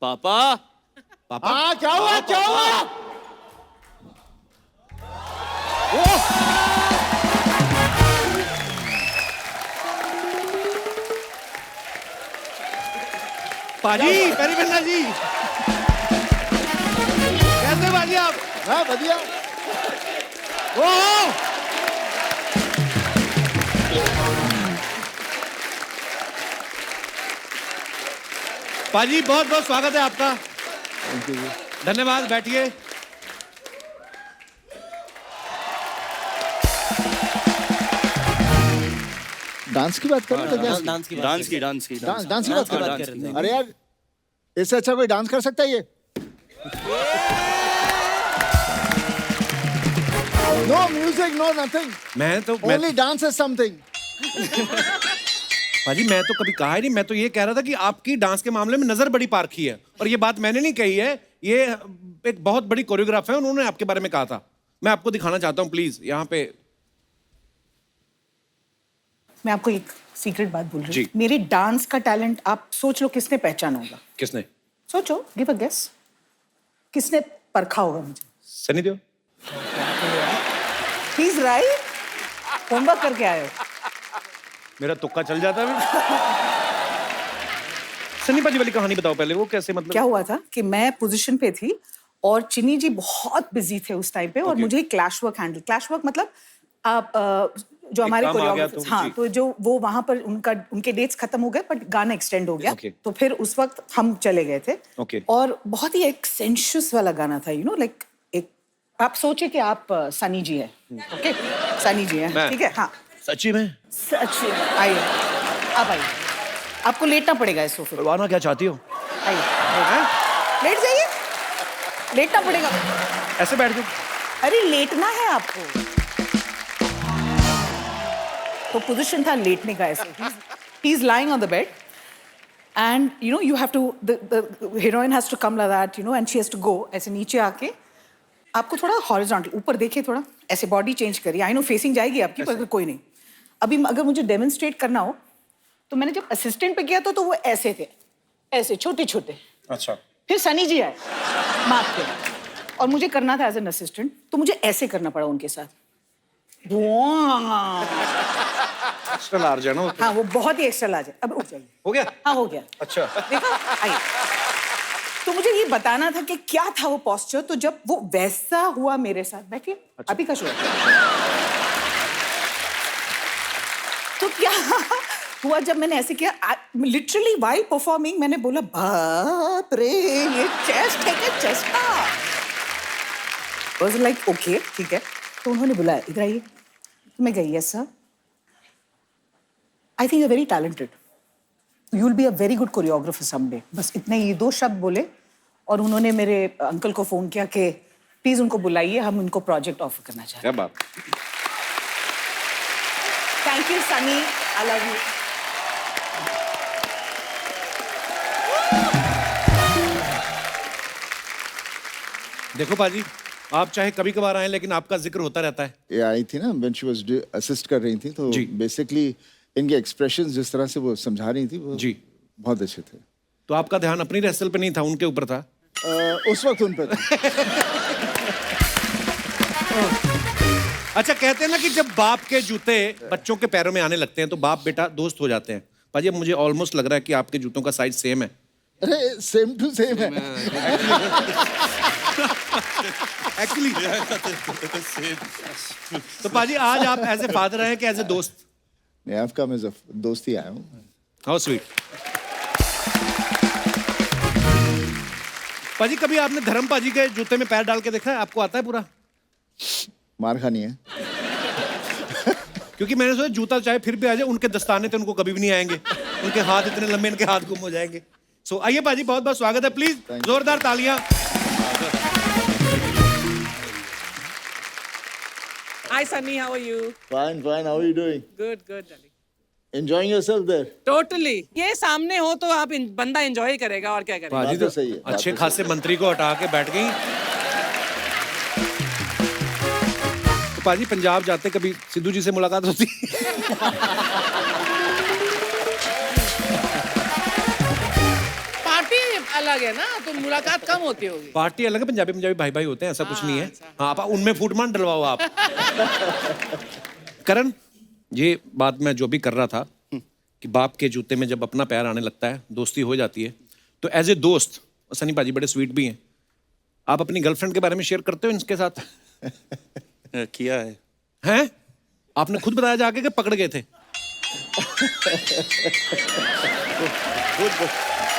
पापा पापा हाँ क्या हुआ क्या हुआ? पाजी पेरीबन्ना जी कैसे बाजी आप? हाँ बढ़िया। ओह पाजी बहुत बहुत स्वागत है आपका। धन्यवाद, बैठिए। डांस की बात कर रहे थे? डांस की डांस की बात कर रहे थे। अरे यार इससे अच्छा कोई डांस कर सकता है ये? No music no nothing, only dance is something. पाजी मैं तो कभी कहा ही नहीं, मैं तो ये कह रहा था कि आपकी डांस के मामले में नजर बड़ी पारखी है, और ये बात मैंने नहीं कही है, ये एक बहुत बड़ी कोरियोग्राफर है, उन्होंने आपके बारे में कहा था। मैं आपको दिखाना चाहता हूँ, प्लीज यहाँ पे। मैं आपको एक सीक्रेट बात बोल रही जी। हूँ, मेरे डांस का टैलेंट आप सोच लो किसने पहचाना होगा? किसने? सोचो, गिव अ गेस, किसने परखा होगा मुझे? Sunny Deol. He is right, homework करके आए हो। मेरा तुक्का चल जाता है। सनी पाजी वाली कहानी बताओ पहले, वो कैसे, मतलब क्या हुआ था कि मैं पोजीशन पे थी और चिनी जी बहुत बिजी थे उस टाइम पे, और Okay. मुझे clash work handle, clash work मतलब आप जो हमारे काम आ गया कोरियोग्राफर्स, तो, हाँ, जी। तो जो वो वहां पर उनके डेट्स खत्म हो गए बट गाना एक्सटेंड हो गया। Okay. तो फिर उस वक्त हम चले गए थे। Okay. और बहुत ही एक सेंशुअस वाला गाना था, लाइक एक, आप सोचे कि आप सनी जी है, ओके, सनी जी है, मैं? ठीक है, हाँ, सच्ची में? सच। आइए, आप आइए, आपको लेटना पड़ेगा इस सोफे पे। करवाना क्या चाहती हो? आइए, लेट जाइए, लेटना पड़ेगा। ऐसे बैठ के? अरे लेटना है आपको, तो पोजीशन था लेटने का ऐसे। He is lying on the bed and you have to, the heroine has to come like that, and she has to go ऐसे नीचे आके, आपको थोड़ा हॉरिजॉन्टल ऊपर देखिए, थोड़ा ऐसे बॉडी चेंज करिए। आई नो फेसिंग जाएगी आपकी, पर कोई नहीं। अभी अगर मुझे डेमोन्स्ट्रेट करना हो तो मैंने जब असिस्टेंट पे किया तो वो ऐसे थे, ऐसे छोटे छोटे। अच्छा। फिर सनी जी आए मार्क पे, और मुझे करना था एज एन असिस्टेंट, तो मुझे ऐसे करना पड़ा उनके साथ। एक्स्ट्रा लार्ज है ना? हाँ, वो बहुत ही एक्स्ट्रा लार्ज है। अब उठ जाइए। हो गया? हाँ, हो गया। अच्छा। देखा, आइए। तो मुझे ये बताना था कि क्या था वो पोस्चर, तो जब वो वैसा हुआ मेरे साथ, बैठिए, अच्छा। अभी का शो है। तो क्या हुआ जब मैंने ऐसे किया, लिटरली वाइल परफॉर्मिंग, मैंने बोला बाप रे, ये चेस्ट है क्या? चेस्ट था। वाज लाइक ओके, ठीक है। तो उन्होंने बुलाया, इधर आइए। मैं गई, yes sir, I think you are very talented, you will be a very good choreographer someday. बस इतने ये दो शब्द बोले, और उन्होंने मेरे अंकल को फोन किया कि प्लीज उनको बुलाइए, हम उनको प्रोजेक्ट ऑफर करना चाहते हैं। क्या बात। Thank you Sunny, I love you. देखो पाजी, आप चाहे कभी कभार आए, लेकिन आपका जिक्र होता रहता है। ये आई थी ना व्हेन शी वाज असिस्ट कर रही थी, तो जी। बेसिकली इनके एक्सप्रेशंस जिस तरह से वो समझा रही थी, वो जी। बहुत अच्छे थे। तो आपका ध्यान अपनी रेसल पे नहीं था, उनके ऊपर था? उस वक्त उन पे था। अच्छा, कहते हैं ना कि जब बाप के जूते बच्चों के पैरों में आने लगते हैं तो बाप बेटा दोस्त हो जाते हैं। पाजी, अब मुझे ऑलमोस्ट लग रहा है कि आपके जूतों का साइज सेम है। अरे सेम टू सेम है। एक्चुअली तो पाजी, आज आप एज ए फादर आए कि एज ए दोस्त? नहीं, आपका मैं दोस्त ही आया हूँ। How sweet. पाजी, कभी आपने धर्म पाजी के जूते में पैर डाल के देखा है? आपको आता है पूरा? मार खानी है। क्योंकि मैंने सोचा जूता चाहे फिर भी आ जाए, उनके दस्ताने थे, उनको कभी भी नहीं आएंगे, उनके हाथ इतने लंबे, इनके हाथ गुम हो जाएंगे। सो आइए पाजी, बहुत बहुत स्वागत है, प्लीज जोरदार तालियां। Hi Sunny, how are you? Fine, fine. How are you doing? Good, good, darling. Enjoying yourself there? Totally. ये सामने हो तो आप बंदा एंजॉय करेगा, और क्या करेगा? पाजी बात तो सही है, बात अच्छे तो खासे मंत्री को हटा के बैठ गई। तो पाजी, पंजाब जाते कभी सिद्धू जी से मुलाकात होती? पार्टी अलग है ना, तो मुलाकात कम होती होगी। पार्टी अलग है, पंजाबी भाई भाई होते हैं, ऐसा कुछ नहीं है। हाँ, आप उनमें फूट मान डलवाओ आप। करण, ये बात मैं जो भी कर रहा था कि बाप के जूते में जब अपना पैर आने लगता है, दोस्ती हो जाती है, तो एज ए दोस्त सनी पाजी बड़े स्वीट भी हैं, आप अपनी गर्लफ्रेंड के बारे में शेयर करते हो इनके साथ? किया है। हैं? आपने खुद बताया जाके कि पकड़ गए थे?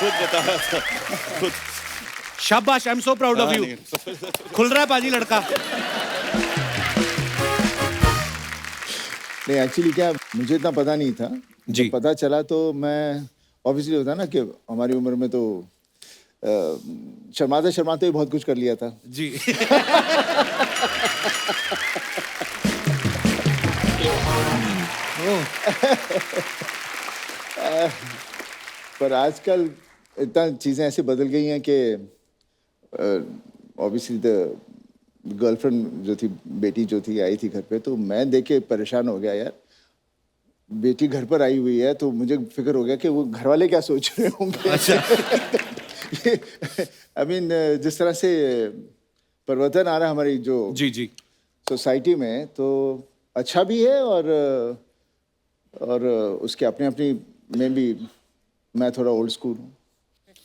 खुद बताया था, खुद। शाबाश, I am so proud of you. खुल रहा है पाजी लड़का। नहीं, एक्चुअली क्या, मुझे इतना पता नहीं था। जी। जब पता चला तो मैं, ऑब्वियसली होता ना कि हमारी उम्र में तो शर्माते शर्माते ही बहुत कुछ कर लिया था। जी। पर आजकल इतना चीज़ें ऐसे बदल गई हैं कि ऑब्वियसली द गर्लफ्रेंड जो थी, बेटी जो थी, आई थी घर पे, तो मैं देख के परेशान हो गया यार। बेटी घर पर आई हुई है तो मुझे फिक्र हो गया कि वो घर वाले क्या सोच रहे होंगे। आई मीन जिस तरह से परिवर्तन आ रहा है हमारी जो जी जी सोसाइटी में, तो अच्छा भी है और उसके अपने अपनी में भी मैं थोड़ा ओल्ड स्कूल हूँ।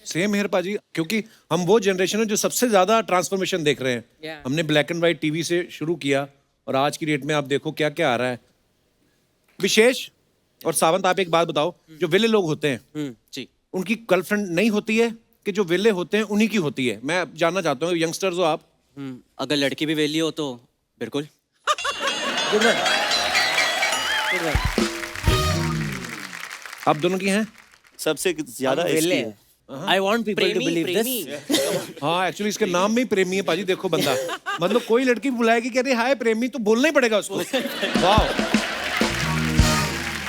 सेम हेयर पाजी, क्योंकि हम वो जनरेशन है जो सबसे ज्यादा ट्रांसफॉर्मेशन देख रहे हैं। Yeah. हमने ब्लैक एंड व्हाइट टीवी से शुरू किया और आज की डेट में आप देखो क्या क्या आ रहा है। विशेष और सावंत, आप एक बात बताओ, जो विले लोग होते हैं जी। उनकी गर्लफ्रेंड नहीं होती है कि जो विले होते हैं उन्हीं की होती है? मैं जानना चाहता हूँ, यंगस्टर्स हो आप। अगर लड़की भी वेली हो तो बिल्कुल। आप दोनों की हैं? सबसे ज्यादा इसकी है। I want people to believe this. हाँ, एक्चुअली इसके नाम में ही प्रेमी है पाजी। देखो बंदा, मतलब कोई लड़की बुलाएगी कह रही हाय प्रेमी, तो बोलना ही पड़ेगा उसको। वाह।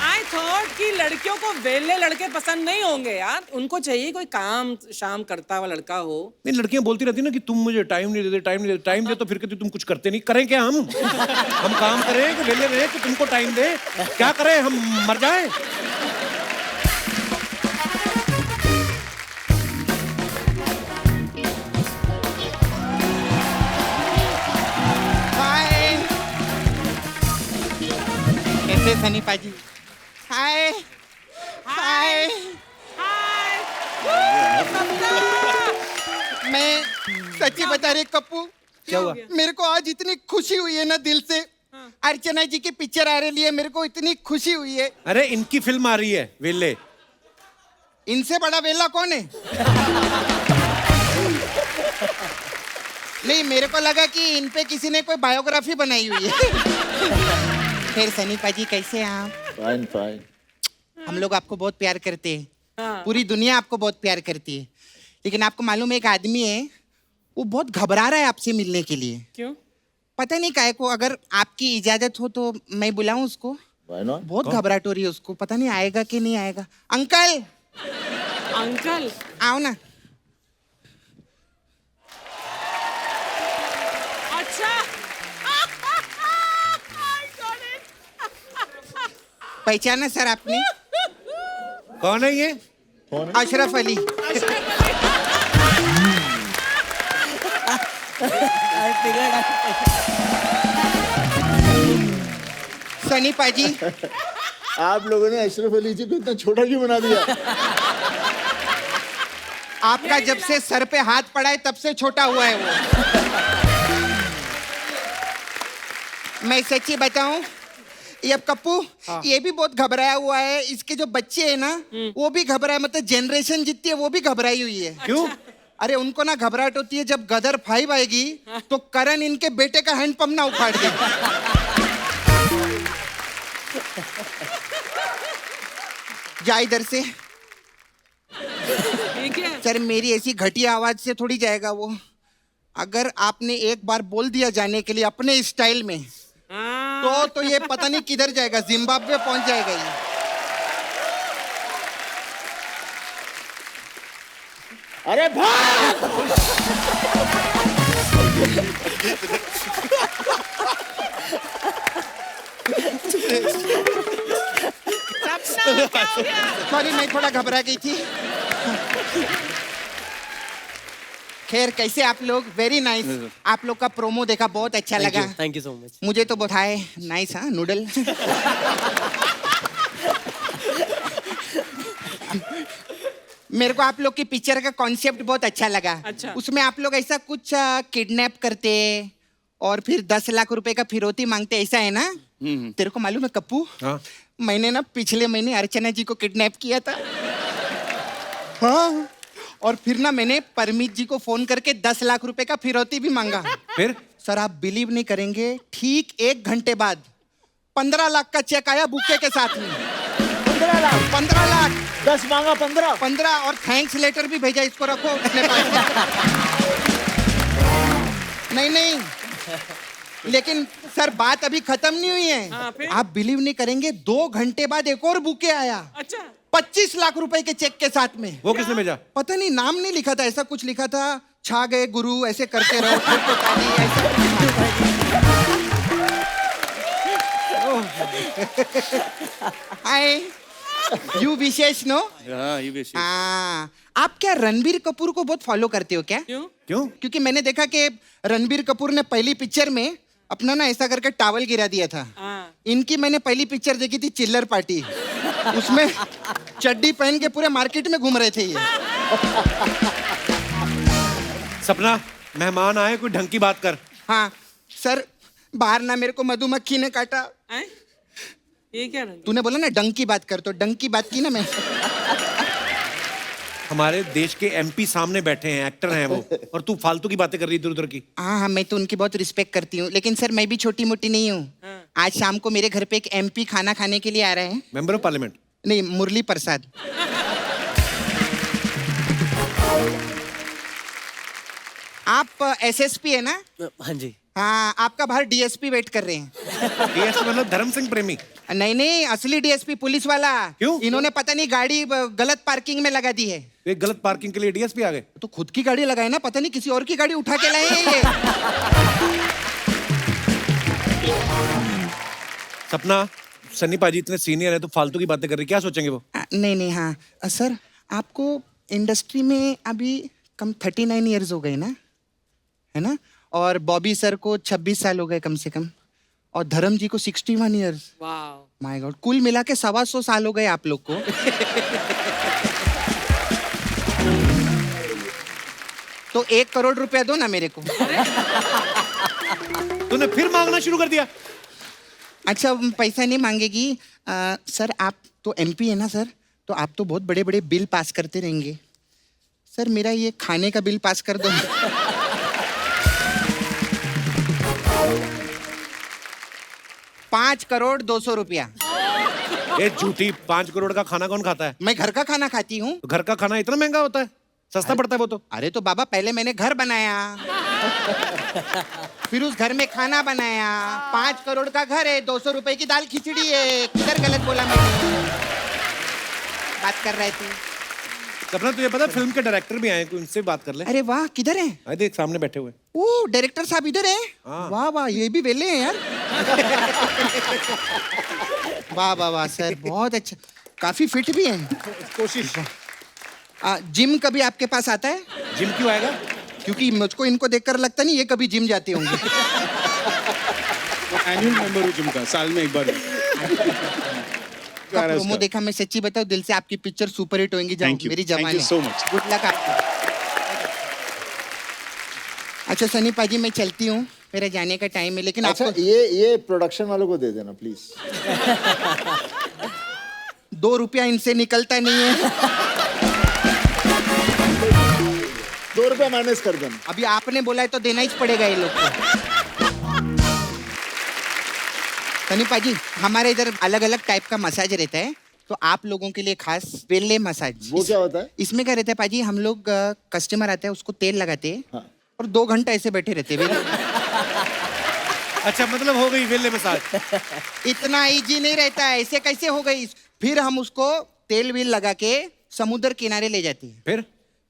आई थॉट कि लड़कियों को वेले लड़के पसंद नहीं होंगे यार, उनको चाहिए कोई काम शाम करता हुआ लड़का हो। नहीं, लड़कियां बोलती रहती ना कि तुम मुझे टाइम नहीं देते, टाइम नहीं देते, टाइम दे, तो फिर कहती तुम कुछ करते नहीं। करें क्या हम? हम काम करें कि वेले रहे कि तुमको टाइम दे? क्या करें, हम मर जाएं? कैसे सनी पाजी? हाय हाय। मैं सच्ची बता रही कप्पू, क्या हुआ? मेरे को आज इतनी खुशी हुई है ना दिल से। अर्चना जी की पिक्चर आ रही है, मेरे को इतनी खुशी हुई है। अरे इनकी फिल्म आ रही है वेले। इनसे बड़ा वेला कौन है? नहीं, मेरे को लगा कि इन पे किसी ने कोई बायोग्राफी बनाई हुई है। फिर सनी पाजी कैसे हैं आप? Fine fine. हम लोग आपको बहुत प्यार करते हैं, पूरी दुनिया आपको बहुत प्यार करती है, लेकिन आपको मालूम है एक आदमी है, वो बहुत घबरा रहा है आपसे मिलने के लिए। क्यों? पता नहीं काहे को। अगर आपकी इजाजत हो तो मैं बुलाऊं उसको? Why not? बहुत घबराहट हो रही है उसको, पता नहीं आएगा कि नहीं आएगा। अंकल, अंकल आओ ना। अच्छा। पहचाना सर आपने? कौन है ये? अशरफ अली। I figured सनी पाजी, आप लोगों ने अशरफ अली जी को इतना छोटा क्यों बना दिया? आपका जब से सर पे हाथ पड़ा है तब से छोटा हुआ है वो। मैं सच्ची बताऊं, ये अब कप्पू, ये भी बहुत घबराया हुआ है। इसके जो बच्चे हैं ना, वो भी घबराए, मतलब जनरेशन जितनी है वो भी घबराई हुई है। क्यों? अरे उनको ना घबराहट होती है जब गदर 5 आएगी तो करण इनके बेटे का हैंडपंप ना उखाड़ दे। जा इधर से। ठीक है। सर मेरी ऐसी घटिया आवाज से थोड़ी जाएगा वो। अगर आपने एक बार बोल दिया जाने के लिए अपने स्टाइल में, तो ये पता नहीं किधर जाएगा, जिम्बाब्वे पहुंच जाएगा ये। अरे भाग! सॉरी, मैं थोड़ा घबरा गई थी। खैर कैसे आप लोग? Very nice. आप लोग का प्रोमो देखा, बहुत अच्छा लगा। Thank you so much. मुझे तो बहुत हाय नाइस। हाँ, नूडल। मेरे को आप लोग की पिक्चर का कॉन्सेप्ट बहुत अच्छा लगा। अच्छा। उसमें आप लोग ऐसा कुछ किडनैप करते और फिर 10 लाख रुपए का फिरौती मांगते, ऐसा है ना? तेरे को मालूम है कप्पू? हाँ। मैंने ना पिछले महीने अर्चना जी को किडनैप किया था। हाँ, और फिर ना मैंने परमीत जी को फोन करके 10 लाख रुपए का फिरौती भी मांगा। फिर सर आप बिलीव नहीं करेंगे, ठीक 1 घंटे बाद 15 लाख का चेक आया बुके के साथ में। 15 लाख 15 लाख 10 मांगा 15 और थैंक्स लेटर भी भेजा, इसको रखो अपने पास। नहीं लेकिन सर बात अभी खत्म नहीं हुई है। हाँ, फिर? आप बिलीव नहीं करेंगे, 2 घंटे बाद एक और बुके आया। अच्छा। 25 लाख रुपए के चेक के साथ में। वो किसने भेजा? पता नहीं, नाम नहीं लिखा था, ऐसा कुछ लिखा था, छा गए गुरु, ऐसे करते रहो, फिर तो ताली, ऐसा कुछ। हाय, यू विशेष नो? हाँ ये भी सही। हाँ, आप क्या रणबीर कपूर को बहुत फॉलो करते हो क्या? क्यों? क्योंकि मैंने देखा कि रणबीर कपूर ने पहली पिक्चर में अपना ना ऐसा करके टावल गिरा दिया था। हाँ। इनकी मैंने पहली पिक्चर देखी थी चिल्लर पार्टी, उसमें चड्डी पहन के पूरे मार्केट में घूम रहे थे ये। सपना, मेहमान आए, कोई ढंग की बात कर। हाँ सर, बाहर ना मेरे को मधुमक्खी ने काटा। हैं? ये क्या रंग? तूने बोला ना डंग की बात कर, तो डंग की बात की ना मैं। हमारे देश के एमपी सामने बैठे हैं, एक्टर हैं वो, और तू फालतू की बातें कर रही इधर उधर की। हाँ, मैं तो उनकी बहुत रिस्पेक्ट करती हूँ, लेकिन सर मैं भी छोटी मोटी नहीं हूँ। आज शाम को मेरे घर पे एक एमपी खाना खाने के लिए आ रहे हैं। Member of parliament? नहीं, मुरली प्रसाद। आप एसएसपी है ना? हाँ जी। हाँ, आपका बाहर डीएसपी वेट कर रहे हैं। डीएसपी मतलब धर्म सिंह प्रेमी? नहीं, असली डीएसपी पुलिस वाला। क्यों? इन्होंने पता नहीं गाड़ी गलत पार्किंग में लगा दी है। एक गलत पार्किंग के लिए डीएसपी आ गए? तो खुद की गाड़ी लगाए ना, पता नहीं किसी और की गाड़ी उठा के लाए हैं ये। सपना, सन्नी पाजी इतने सीनियर है तो फालतू की बातें कर रही, क्या सोचेंगे वो? नहीं हाँ सर, आपको इंडस्ट्री में अभी कम 39 इयर्स हो गए ना, है ना? और बॉबी सर को 26 साल हो गए कम से कम, और धर्म जी को 61 इयर्स। वाह। माय गॉड, कुल मिला के 125 साल हो गए आप लोग को। तो 1 करोड़ रुपया दो ना मेरे को। तूने फिर मांगना शुरू कर दिया? अच्छा, पैसा नहीं मांगेगी। सर आप तो एमपी है ना सर, तो आप तो बहुत बड़े बड़े बिल पास करते रहेंगे। सर मेरा ये खाने का बिल पास कर दो। 5 करोड़ 200 रुपया। ये झूठी, 5 करोड़ का खाना कौन खाता है? मैं घर का खाना खाती हूँ। तो घर का खाना इतना महंगा होता है? सस्ता पड़ता है वो तो। अरे तो बाबा, पहले मैंने घर बनाया, फिर उस घर में खाना बनाया। 5 करोड़ का घर है, 200 रुपए की दाल खिचड़ी है। किधर गलत बोला मैंने? बात कर रहे थे। सपना, तुझे पता फिल्म के डायरेक्टर भी आए, कोई उनसे बात कर ले। अरे वाह, किधर है? आए देख, सामने बैठे हुए। ओ, डायरेक्टर साहब इधर है? हाँ। वाह वाह, ये भी वेले हैं यार। वाह वाह वाह सर, बहुत अच्छा, काफी फिट भी हैं। कोशिश। जिम कभी आपके पास आता है? जिम क्यों आएगा? क्योंकि मुझको इनको देखकर लगता नहीं ये कभी जिम जाते होंगे। एनुअल मेंबर हूँ जिम का, साल में एक बार। का प्रोमो देखा, मैं सच्ची बताऊं, दिल से आपकी पिक्चर सुपर हिट होंगी। जाओ, मेरी जवानी। Thank you so much. Good luck आपको। अच्छा सनी पाजी, मैं चलती हूँ, मेरा जाने का टाइम है, लेकिन अच्छा, आपको ये प्रोडक्शन वालों को दे देना प्लीज। 2 रुपया इनसे निकलता नहीं है। 2 रुपया माइनस कर देना। अभी आपने बोला है तो देना ही पड़ेगा ये लोग को। सनी पाजी, हमारे इधर अलग अलग टाइप का मसाज रहता है, तो आप लोगों के लिए खास वेल्ले मसाज। वो क्या होता है? इसमें क्या रहता है पाजी, हम लोग कस्टमर आता है, उसको तेल लगाते हैं। हाँ। और 2 घंटा ऐसे बैठे रहते हैं। अच्छा, मतलब हो गई वेले मसाज। इतना इजी नहीं रहता है, ऐसे कैसे हो गई? फिर हम उसको तेल वील लगा के समुद्र किनारे ले जाते हैं।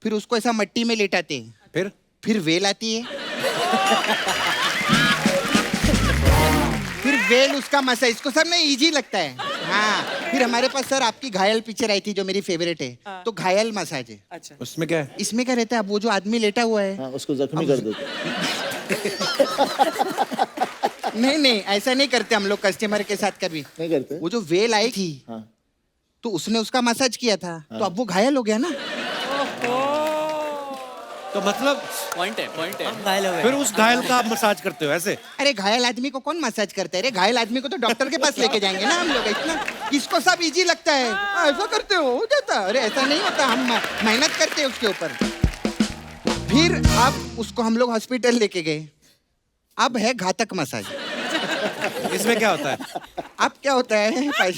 फिर उसको ऐसा मट्टी में लेटाते हैं। फिर वेल आती है। फिर वेल उसका मसाज, इसको सब नहीं इजी लगता है। हाँ, फिर हमारे पास सर आपकी घायल पिक्चर आई थी जो मेरी फेवरेट है, तो घायल मसाज है। अच्छा उसमें क्या है? इसमें क्या रहता है, अब वो जो आदमी लेटा हुआ है, हाँ, उसको जख्मी कर देते। नहीं नहीं ऐसा नहीं करते हम लोग कस्टमर के साथ कभी। नहीं करते? वो जो वेल आई थी, हाँ। तो उसने उसका मसाज किया था, तो अब वो घायल हो गया ना। तो मतलब पॉइंट है हम घायल हो गए। फिर उस घायल का आप मसाज करते हो ऐसे? अरे घायल आदमी को कौन मसाज करता है? अरे घायल आदमी को तो डॉक्टर के पास लेके जाएंगे ना हम लोग। इतना इसको सब इजी लगता है, ऐसा करते हो जाता। अरे ऐसा नहीं होता, हम मेहनत करते हैं उसके ऊपर। फिर अब उसको हम लोग हॉस्पिटल लेके गए। अब है घातक मसाज। इसमें क्या होता है? अब क्या होता है भाई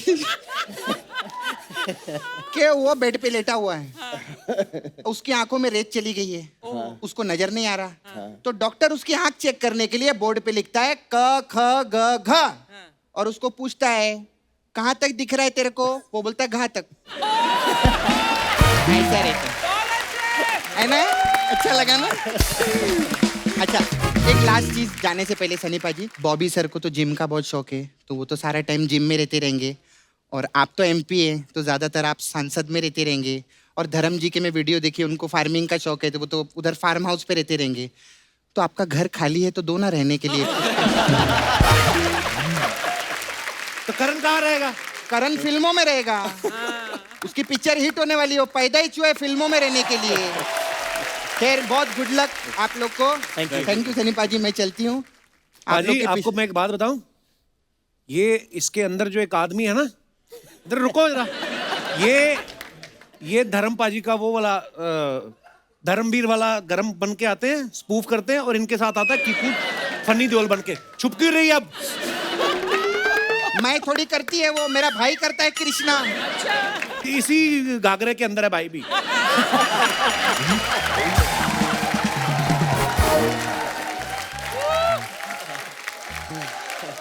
कि वो बेड पे लेटा हुआ है, उसकी आंखों में रेत चली गई है, उसको नजर नहीं आ रहा, तो डॉक्टर उसकी आंख चेक करने के लिए बोर्ड पे लिखता है क ख ग घ, और उसको पूछता है कहाँ तक दिख रहा है तेरे को? वो बोलता है घातक। ऐसा रहता है ना? अच्छा लगा ना? अच्छा, एक लास्ट चीज जाने से पहले सनी पाजी, बॉबी सर को तो जिम का बहुत शौक है, तो वो तो सारा टाइम जिम में रहते रहेंगे, और आप तो एमपी है तो ज्यादातर आप सांसद में रहते रहेंगे, और धर्म जी के मैं वीडियो देखी, उनको फार्मिंग का शौक है, तो वो तो उधर फार्म हाउस पे रहते रहेंगे। तो आपका घर खाली है तो दो ना रहने के लिए। तो करण कहाँ रहेगा? करण फिल्मों में रहेगा, उसकी पिक्चर हिट होने वाली है, वो पैदा ही हुआ है फिल्मों में रहने के लिए। खैर बहुत गुड लक आप लोग को। थैंक यू सनी पाजी, मैं चलती हूँ। पाजी आपको मैं एक बात बताऊं, ये इसके अंदर जो एक आदमी है ना, इधर रुको जरा, ये धर्म पाजी का वो वाला धर्मवीर वाला गरम बन के आते हैं, स्पूफ करते हैं, और इनके साथ आता है कीकू फनी देओल बन के। छुप क्यों रही है अब? मैं थोड़ी करती है, वो मेरा भाई करता है कृष्णा। इसी घाघरे के अंदर है भाई भी।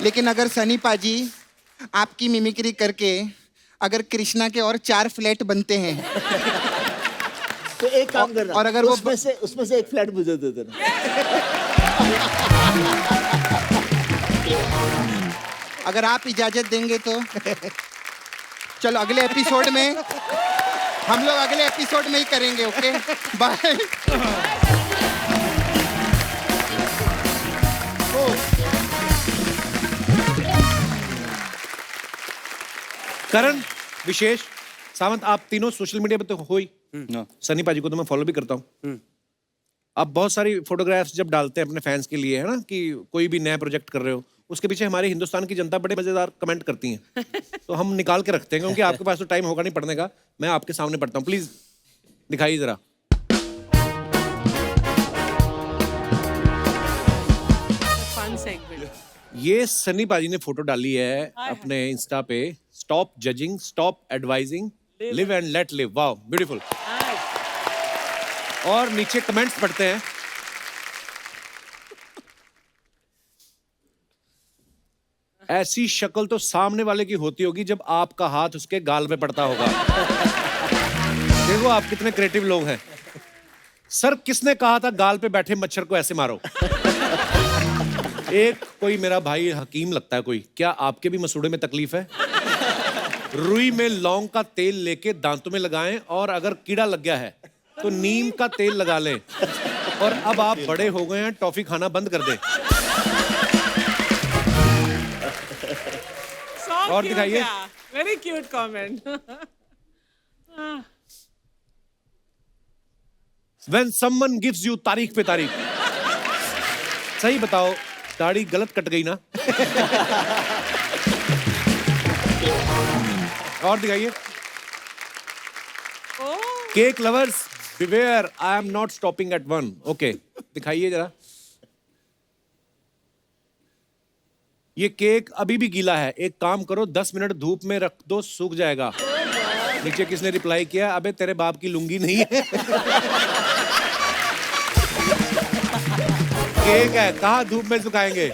लेकिन अगर सनी पाजी आपकी मिमिक्री करके अगर कृष्णा के और 4 फ्लैट बनते हैं, तो एक काम करना, और अगर वो उसमें से एक फ्लैट मुझे दे देना। अगर आप इजाजत देंगे तो चलो अगले एपिसोड में हम लोग अगले एपिसोड में ही करेंगे। Okay bye. करण, विशेष, सावंत, आप तीनों सोशल मीडिया पे तो हो ही। सनी पाजी को तो मैं फॉलो भी करता हूँ। आप बहुत सारी फोटोग्राफ्स जब डालते हैं अपने फैंस के लिए, है ना, कि कोई भी नया प्रोजेक्ट कर रहे हो, उसके पीछे हमारे हिंदुस्तान की जनता बड़े मजेदार कमेंट करती है। तो हम निकाल के रखते हैं, क्योंकि आपके पास तो टाइम होगा नहीं पढ़ने का। मैं आपके सामने पढ़ता हूँ, प्लीज दिखाइए जरा। Fun segment. ये सनी पाजी ने फोटो डाली है अपने इंस्टा पे, stop judging, stop advising, live and let live. Wow, beautiful. और नीचे कमेंट्स पढ़ते हैं। ऐसी शक्ल तो सामने वाले की होती होगी जब आपका हाथ उसके गाल पे पड़ता होगा। देखो आप कितने क्रिएटिव लोग हैं। सर, किसने कहा था गाल पे बैठे मच्छर को ऐसे मारो? एक कोई मेरा भाई हकीम लगता है कोई, क्या आपके भी मसूड़े में तकलीफ है? रुई में लौंग का तेल लेके दांतों में लगाएं, और अगर कीड़ा लग गया है तो नीम का तेल लगा लें। और अब आप बड़े हो गए हैं, टॉफी खाना बंद कर दें। और दिखाइए। Very cute comment. When someone gives you तारीख पे तारीख। सही बताओ, दाढ़ी गलत कट गई ना? और दिखाइए। Cake lovers beware, I am not stopping eight 1। Okay, दिखाइए जरा। ये केक अभी भी गीला है, एक काम करो 10 मिनट धूप में रख दो, सूख जाएगा। नीचे किसने रिप्लाई किया? अबे तेरे बाप की लुंगी नहीं है। केक है, कहाँ धूप में सुखाएंगे?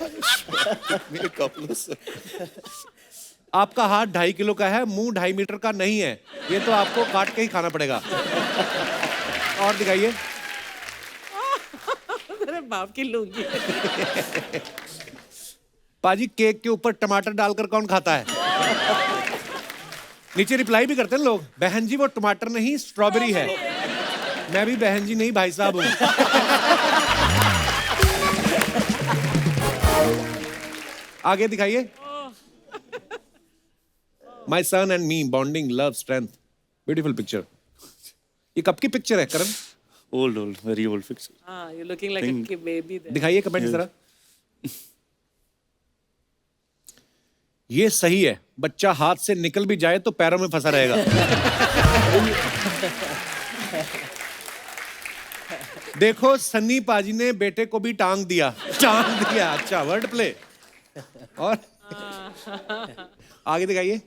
मेरे कपड़ों से। आपका हाथ 2.5 किलो का है, मुंह 2.5 मीटर का नहीं है, ये तो आपको काट के ही खाना पड़ेगा। और दिखाइए। अरे बाप की लूंगी। पाजी, केक के ऊपर टमाटर डालकर कौन खाता है? नीचे रिप्लाई भी करते हैं लोग, बहन जी वो टमाटर नहीं स्ट्रॉबेरी है। मैं भी बहन जी नहीं भाई साहब हूँ। आगे दिखाइए। My son and me bonding love strength, beautiful picture. ये कब की पिक्चर है करण? Old, very old fix. हाँ, you're looking like a baby there. दिखाइए कमेंट जरा। ये सही है, बच्चा हाथ से निकल भी जाए तो पैरों में फंसा रहेगा। देखो सन्नी पाजी ने बेटे को भी टांग दिया। अच्छा वर्ड प्ले। और आगे दिखाइए।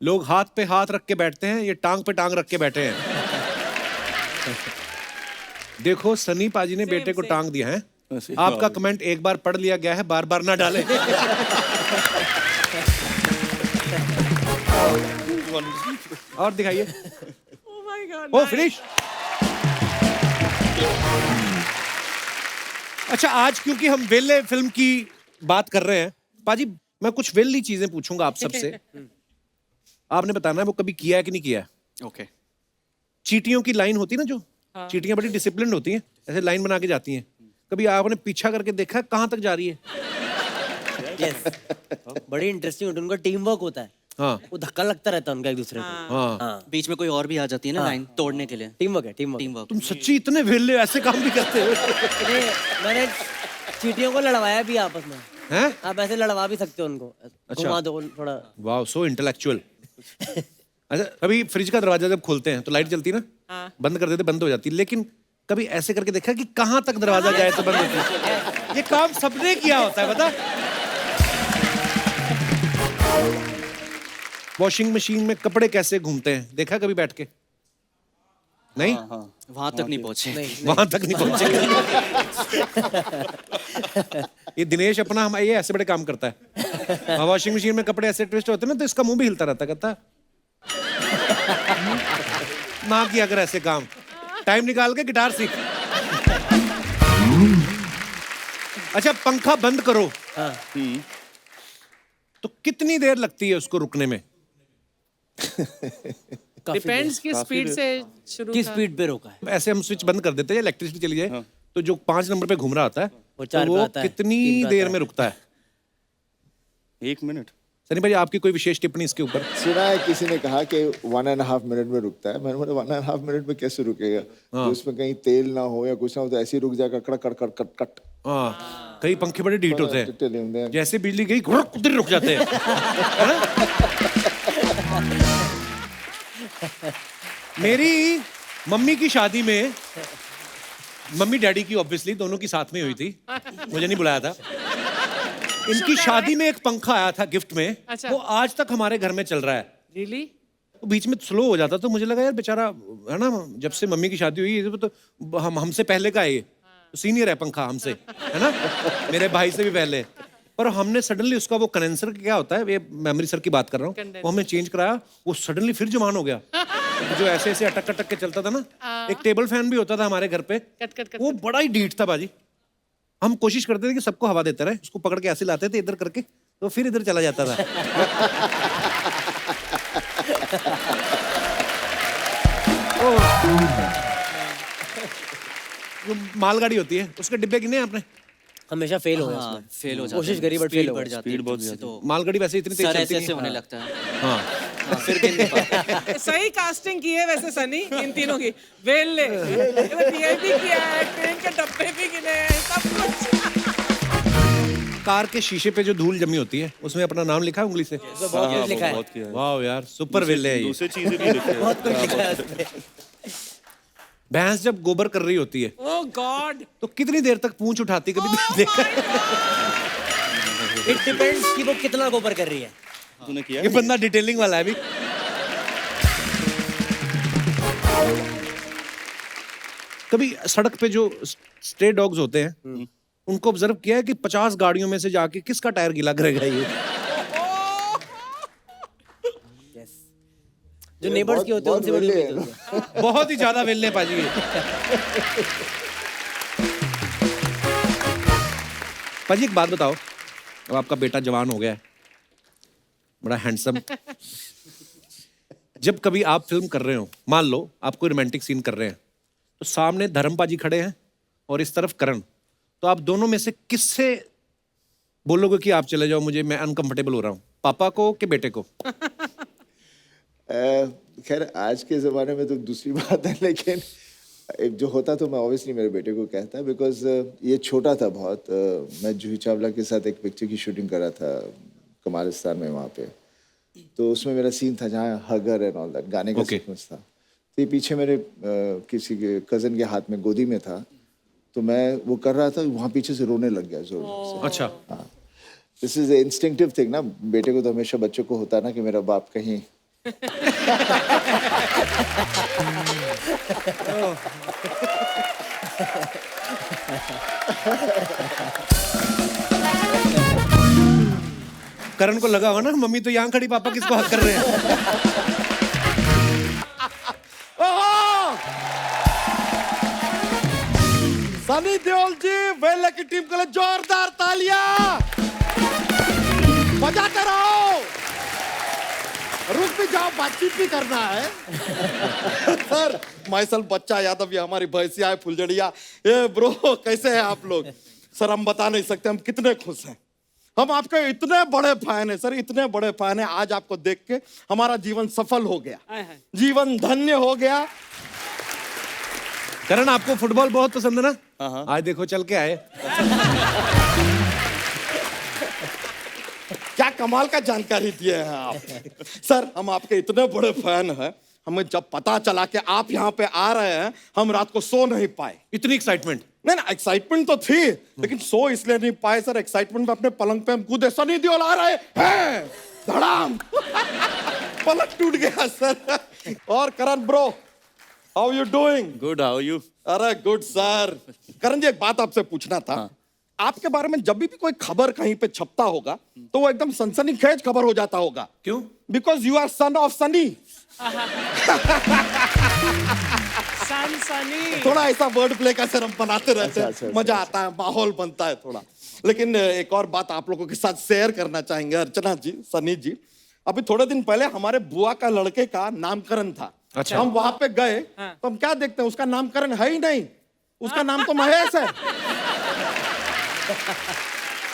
लोग हाथ पे हाथ रख के बैठते हैं, ये टांग पे टांग रख के बैठे हैं। देखो सनी पाजी ने बेटे को टांग दिया है। आपका कमेंट एक बार पढ़ लिया गया है, बार बार ना डालें। और दिखाइए। Oh my God. Oh nice. Finish. अच्छा आज क्योंकि हम वेले फिल्म की बात कर रहे हैं, पाजी मैं कुछ वेली चीजें पूछूंगा आप सबसे। आपने बताना है वो कभी किया है कि नहीं किया है। ओके। चींटियों की लाइन होती है ना, जो चींटियां बड़ी डिसिप्लिन्ड होती हैं, ऐसे लाइन बना के जाती हैं। कभी आपने पीछा करके देखा कहां तक जा रही है? यस, बड़ी इंटरेस्टिंग होती है, उनका टीम वर्क होता है। हाँ वो धक्का लगता रहता है उनका एक दूसरे को। हाँ। बीच में कोई और भी आ जाती है ना लाइन तोड़ने के लिए। टीम वर्क है, टीम वर्क। Team work. तुम सच्ची इतने वेले ऐसे काम भी करते हो? मैंने चींटियों को लड़वाया भी आपस में। हैं? आप ऐसे लड़वा भी सकते हो उनको। घुमा दो थोड़ा। Wow so intellectual. अच्छा कभी फ्रिज का दरवाजा जब खोलते हैं तो लाइट जलती ना, बंद कर देते बंद हो जाती, लेकिन कभी ऐसे करके देखा कि कहां तक दरवाजा जाए तो बंद होती है? ये काम सबने किया होता है पता। वॉशिंग मशीन में कपड़े कैसे घूमते हैं देखा कभी बैठ के? नहीं वहां तक नहीं पहुंचे। वहां तक नहीं पहुंचे। ये दिनेश अपना हम ये ऐसे बड़े काम करता है। वॉशिंग मशीन में कपड़े ऐसे ट्विस्ट होते हैं ना तो इसका मुंह भी हिलता रहता, कहता ना किया कर ऐसे काम, टाइम निकाल के गिटार सीख। अच्छा पंखा बंद करो तो कितनी देर लगती है उसको रुकने में? Depends किस स्पीड से शुरू किस था। स्पीड पे रोका है? ऐसे हम स्विच बंद कर देते हैं, इलेक्ट्रिसिटी चली जाए तो जो 5 नंबर पे घूम रहा होता है वो तो 4 पे वो आता है, कितनी 3 पे देर आता में रुकता है? 1 मिनट। सनी भाई आपकी कोई विशेष टिप्पणी इसके ऊपर? सुना है किसी ने कहा कि 1.5 मिनट में रुकता है। मैंने बोला 1.5 मिनट में कैसे रुकेगा? तो उसमें कहीं तेल ना हो या कुछ ना हो तो ऐसे ही रुक जाएगा, कड़ कड़ कड़ कट कट। हाँ कई पंखे बड़े डीट होते हैं, टिट्टे होते हैं। जैसे बिजली गई घुड़क उधर रुक जाते हैं। है ना? मेरी मम्मी की शादी में, मम्मी डैडी की ऑब्वियसली दोनों की साथ में हुई थी, मुझे नहीं बुलाया था। इनकी शादी में एक पंखा आया था गिफ्ट में, अच्छा। वो आज तक हमारे घर में चल रहा है। Really? वो बीच में स्लो हो जाता तो मुझे लगा यार बेचारा है ना, जब से मम्मी की शादी हुई तो हमसे पहले का है ये, तो सीनियर है पंखा हमसे, है ना, मेरे भाई से भी पहले। पर हमने सडनली उसका वो कंडेंसर क्या होता है, ये मेमोरी सर की बात कर रहा हूँ, वो हमने चेंज कराया, वो सडनली फिर जवान हो गया। जो ऐसे ऐसे अटक अटक के चलता था ना, एक टेबल फैन भी होता था हमारे घर पे, वो बड़ा ही डीठ था बाजी। हम कोशिश करते थे कि सबको हवा देते रहे, उसको पकड़ के ऐसे लाते थे इधर करके, तो फिर इधर चला जाता था। जो मालगाड़ी होती है उसके डिब्बे गिने आपने? हमेशा फेल हो गया हाँ, उसमें। फेल हो जाते कोशिश हैं। करी बट Speed फेल हो बढ़ गया। जाती है। Speed बहुत उससे ज्यादा। तो मालगाड़ी वैसे इतनी तेज सर चलती ऐसे ऐसे नहीं। होने लगता है। हाँ फिर गिन नहीं पाते। सही कास्टिंग की है वैसे सनी इन तीनों की। वेले ये भी किया है, ट्रेन के डब्बे भी गिने हैं, सब कुछ। कार के शीशे पे जो धूल जमी होती है उसमें अपना नाम लिखा है उंगली से? बहुत कुछ लिखा है। बहुत किया है। वाह यार सुपर वेले है ये। दूसरी चीजें भी लिखी है। बहुत कुछ लिखा है उसमें। भैंस जब गोबर कर रही होती है Oh God! तो कितनी देर तक पूंछ उठाती, कभी देखा? इट डिपेंड्स कि वो कितना गोबर कर रही है। तूने किया ये बंदा डिटेलिंग वाला है अभी। कभी सड़क पे जो स्ट्रे डॉग्स होते हैं उनको ऑब्जर्व किया है कि 50 गाड़ियों में से जाके किसका टायर गीला करेगा ये? जो नेबर्स की होते हैं उनसे बड़ी उम्मीद होती है। बहुत ही ज्यादा वेलने पाजी ये। पाजी एक बात बताओ, अब आपका बेटा जवान हो गया है, बड़ा हैंडसम। जब कभी आप फिल्म कर रहे हो, मान लो आप कोई रोमांटिक सीन कर रहे हैं, तो सामने धर्मपाजी खड़े हैं और इस तरफ करण, तो आप दोनों में से किससे बोलोगे कि आप चले जाओ, मुझे मैं अनकंफर्टेबल हो रहा हूँ, पापा को कि बेटे को? खैर आज के ज़माने में तो दूसरी बात है, लेकिन एक जो होता तो मैं ऑब्वियसली मेरे बेटे को कहता, बिकॉज ये छोटा था बहुत। मैं जूही चावला के साथ एक पिक्चर की शूटिंग कर रहा था कमालिस्तान में वहाँ पे, तो उसमें मेरा सीन था जहाँ हगर एंड ऑल दैट गाने का सीक्वेंस था। तो ये पीछे मेरे किसी के कज़न के हाथ में गोदी में था, तो मैं वो कर रहा था, वहाँ पीछे से रोने लग गया जोर से। अच्छा। हाँ, दिस इज इंस्टिंक्टिव थिंग ना, बेटे को तो हमेशा बच्चों को होता ना कि मेरा बाप कहीं करण को लगा होगा ना मम्मी तो यहाँ खड़ी, पापा किसको हक कर रहे हैं। सनी देओल जी, वेले की टीम के लिए जोरदार तालियां बजाते रहो। रुक भी जाओ, बातचीत भी करना है। सर माइसल बच्चा यादव, ये हमारी भैंसिया है फुलझड़िया। ये ब्रो कैसे हैं आप लोग? सर हम बता नहीं सकते हम कितने खुश हैं। हम आपके इतने बड़े फैन हैं सर, इतने बड़े फैन हैं। आज आपको देख के हमारा जीवन सफल हो गया, जीवन धन्य हो गया। करण आपको फुटबॉल बहुत पसंद है ना? हाँ। आज देखो चल के आए। क्या कमाल का जानकारी दिए हैं आप। सर हम आपके इतने बड़े फैन हैं, हमें जब पता चला कि आप यहाँ पे आ रहे हैं, हम रात को सो नहीं पाए। इतनी एक्साइटमेंट? नहीं ना, एक्साइटमेंट तो थी, लेकिन सो इसलिए नहीं पाए सर, एक्साइटमेंट में अपने पलंग पे हम कूदे, सनी देओल आ रहे हैं, धड़ाम। पलंग टूट गया सर। और Karan bro, how you doing? Good, how you? अरे गुड सर। करण जी एक बात आपसे पूछना था। आपके बारे में जब भी कोई खबर कहीं पे छपता होगा तो वो एकदम सनसनीखेज खबर हो जाता होगा। क्यों? Because you are son of Sunny. Sunny थोड़ा ऐसा वर्ड प्ले का सर हम बनाते रहते हैं, अच्छा, मजा आता है, माहौल बनता है थोड़ा। लेकिन एक और बात आप लोगों के साथ शेयर करना चाहेंगे अर्चना जी, सनी जी। अभी थोड़े दिन पहले हमारे बुआ का लड़के का नामकरण था। अच्छा। हम वहां पे गए तो हम क्या देखते हैं, उसका नामकरण है ही नहीं, उसका नाम तो महेश है।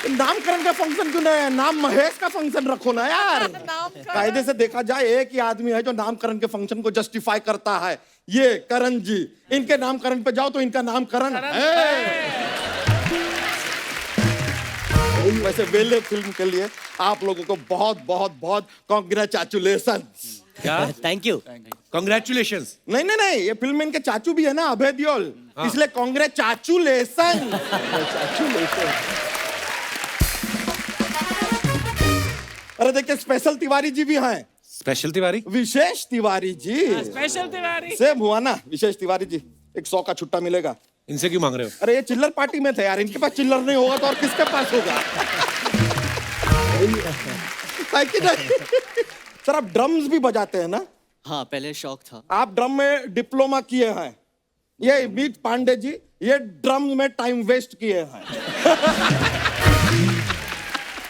नामकरण का फंक्शन क्यों नहीं है? नाम महेश का फंक्शन रखो ना यार। कायदे से देखा जाए एक ही आदमी है जो नामकरण के फंक्शन को जस्टिफाई करता है, ये करण जी। इनके नामकरण पे जाओ तो इनका नामकरण है। वैसे वेले फिल्म के लिए आप लोगों को बहुत बहुत बहुत कॉन्ग्रेचुलेशन। क्या? Thank you. कॉन्ग्रेचुलेशंस। नहीं नहीं नहीं, ये फिल्म में इनके चाचू भी है ना, अभय देओल, इसलिए कॉन्ग्रेचुलेशन। अरे देखिए स्पेशल तिवारी जी भी हैं। स्पेशल तिवारी? विशेष तिवारी जी। स्पेशल तिवारी सेम हुआ ना, विशेष तिवारी जी। 100 का छुट्टा मिलेगा। इनसे क्यों मांग रहे हो? अरे ये चिल्लर पार्टी में थे यार, इनके पास चिल्लर नहीं होगा तो और किसके पास होगा? है कि नहीं? सर आप ड्रम्स भी बजाते हैं ना? हाँ पहले शौक था। आप ड्रम में डिप्लोमा किए हैं। ये मीत पांडे जी, ये ड्रम में टाइम वेस्ट किए हैं।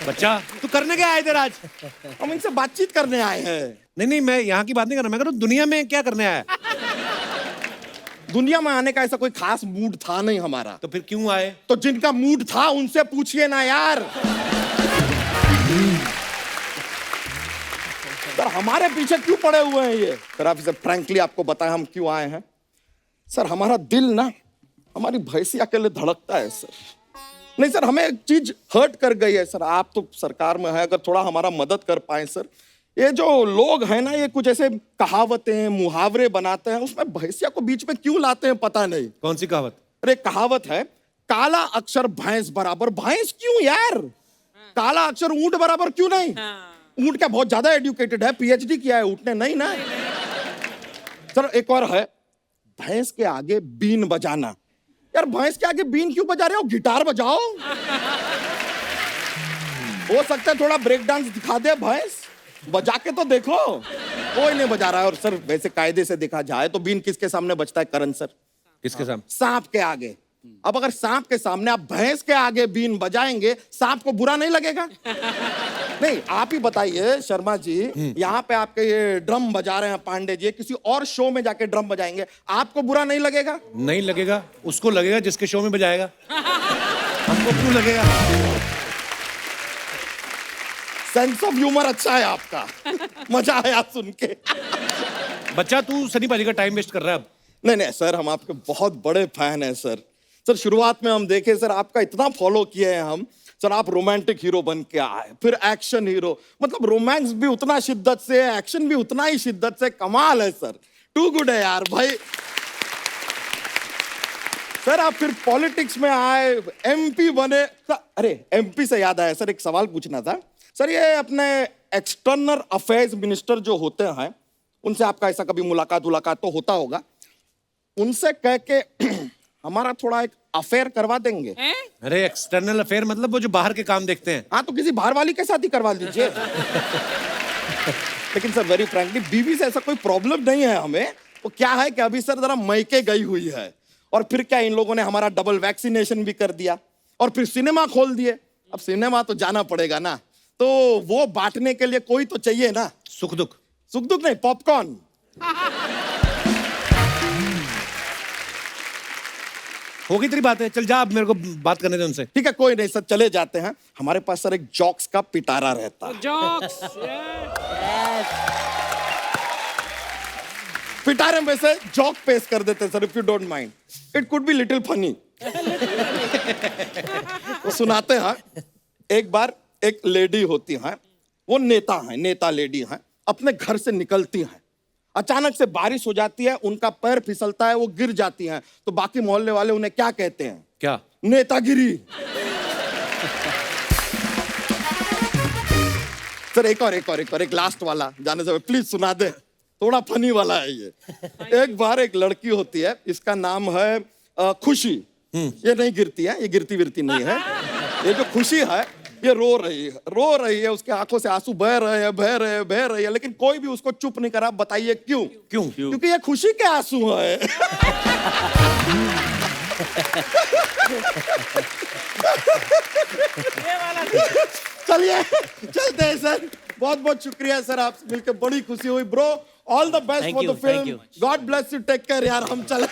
बच्चा तू करने क्या आए इधर आज? हम इनसे बातचीत करने आए हैं। नहीं नहीं, मैं यहाँ की बात नहीं कर रहा, मैं कह रहा हूँ दुनिया में क्या करने आया है? दुनिया में आने का ऐसा कोई खास मूड था नहीं हमारा। तो फिर क्यों आए? तो जिनका मूड था उनसे पूछिए ना यार। सर हमारे पीछे क्यों पड़े हुए हैं ये? सर आप इसे फ्रैंकली आपको बताएं हम क्यों आए हैं। सर हमारा दिल ना हमारी भैंसिया के लिए धड़कता है सर। नहीं सर, हमें एक चीज हर्ट कर गई है सर। आप तो सरकार में है, अगर थोड़ा हमारा मदद कर पाए सर। ये जो लोग हैं ना, ये कुछ ऐसे कहावतें मुहावरे बनाते हैं, उसमें भैंसिया को बीच में क्यों लाते हैं पता नहीं। कौन सी कहावत? अरे कहावत है, काला अक्षर भैंस बराबर। भैंस क्यों यार? काला अक्षर ऊंट बराबर क्यों नहीं? ऊंट क्या बहुत ज्यादा एजुकेटेड है, पीएचडी किया है ऊंट ने? नहीं ना। सर एक और है, भैंस के आगे बीन बजाना। यार भैंस के आगे बीन क्यों बजा रहे हो? गिटार बजाओ। हो सकता है थोड़ा ब्रेक डांस दिखा दे भैंस, बजा के तो देखो। कोई नहीं बजा रहा है। और सर वैसे कायदे से देखा जाए तो बीन किसके सामने बजता है करण सर? किसके सामने? सांप के आगे। अब अगर सांप के सामने आप भैंस के आगे बीन बजाएंगे, सांप को बुरा नहीं लगेगा? नहीं, आप ही बताइए शर्मा जी, यहाँ पे आपके ये ड्रम बजा रहे हैं पांडे जी, किसी और शो में जाके ड्रम बजाएंगे, आपको बुरा नहीं लगेगा? नहीं लगेगा, उसको लगेगा जिसके शो में बजाएगा। हमको क्यों लगेगा? सेंस ऑफ ह्यूमर अच्छा है आपका। मजा आया सुन के। बच्चा तू सनी पाजी का टाइम वेस्ट कर रहा है अब। नहीं नहीं सर, हम आपके बहुत बड़े फैन हैं सर। सर शुरुआत में हम देखे सर, आपका इतना फॉलो किए हैं हम सर। आप रोमांटिक हीरो बन के आए, फिर एक्शन हीरो, मतलब रोमांस भी उतना शिद्दत से, एक्शन भी उतना ही शिद्दत से। कमाल है सर, टू गुड है यार भाई। सर आप फिर पॉलिटिक्स में आए, एमपी बने। अरे एमपी से याद आया सर, एक सवाल पूछना था सर। ये अपने एक्सटर्नल अफेयर्स मिनिस्टर जो होते हैं, उनसे आपका ऐसा कभी मुलाकात तो होता होगा, उनसे कह के हमारा थोड़ा एक अफेयर करवा देंगे? अरे एक्सटर्नल अफेयर मतलब वो जो बाहर के काम देखते हैं। हाँ, तो किसी बाहर वाली के साथ ही करवा लीजिए। लेकिन सर वेरी फ्रैंकली, बीवी से ऐसा कोई प्रॉब्लम नहीं है हमें। वो क्या है कि अभी सर जरा मैके गई हुई है, और फिर क्या इन लोगों ने हमारा डबल वैक्सीनेशन भी कर दिया, और फिर सिनेमा खोल दिए। अब सिनेमा तो जाना पड़ेगा ना, तो वो बांटने के लिए कोई तो चाहिए ना। सुख दुख नहीं, पॉपकॉर्न। हो गई तेरी बात है, चल जा, अब मेरे को बात करने दे उनसे। ठीक है, कोई नहीं सर, चले जाते हैं। हमारे पास सर एक जॉक्स का पिटारा रहता है। जोक्स। पिटारे में से जॉक पेश कर देते हैं sir, if you don't mind. It could be little funny. वो सुनाते हैं। एक बार एक लेडी होती है, वो नेता लेडी हैं, अपने घर से निकलती हैं। अचानक से बारिश हो जाती है, उनका पैर फिसलता है, वो गिर जाती हैं। तो बाकी मोहल्ले वाले उन्हें क्या कहते हैं? क्या? नेतागिरी। सर एक लास्ट वाला जाने से प्लीज सुना दे, थोड़ा फनी वाला है ये। एक बार एक लड़की होती है, इसका नाम है खुशी। ये नहीं गिरती है, ये गिरती विरती नहीं है। ये जो खुशी है, ये रो रही है, उसके आंखों से आंसू बह रहे हैं, लेकिन कोई भी उसको चुप नहीं करा। बताइए क्यों? क्योंकि ये खुशी के आंसू है। चलिए चलते हैं सर। बहुत बहुत शुक्रिया सर, आपसे मिलकर बड़ी खुशी हुई bro. All the best Thank for the you, thank film. you. God bless you, take care यार। हम चले।